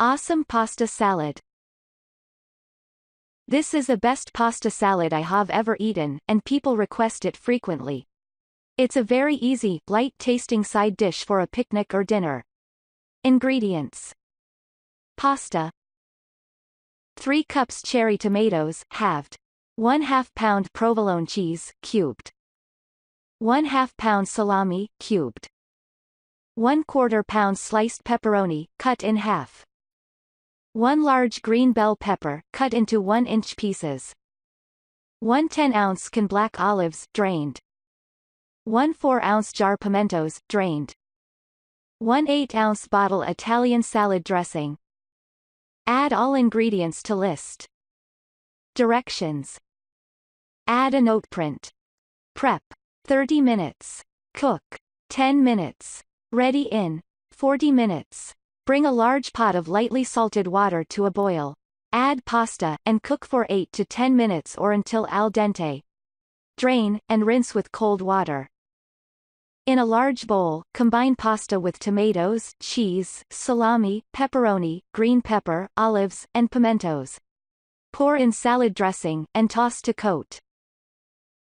Awesome pasta salad. This is the best pasta salad I have ever eaten, and people request it frequently. It's a very easy, light-tasting side dish for a picnic or dinner. Ingredients. Pasta. 3 cups cherry tomatoes, halved. 1/2 pound provolone cheese, cubed. 1/2 pound salami, cubed. 1/4 pound sliced pepperoni, cut in half. 1 large green bell pepper, cut into 1-inch pieces. 1 10-ounce can black olives, drained. 1 4-ounce jar pimentos, drained. 1 8-ounce bottle Italian salad dressing. Add all ingredients to list. Directions. Add a notePrint. Prep. 30 minutes. Cook. 10 minutes. Ready in 40 minutes. Bring a large pot of lightly salted water to a boil. Add pasta, and cook for 8 to 10 minutes or until al dente. Drain, and rinse with cold water. In a large bowl, combine pasta with tomatoes, cheese, salami, pepperoni, green pepper, olives, and pimentos. Pour in salad dressing, and toss to coat.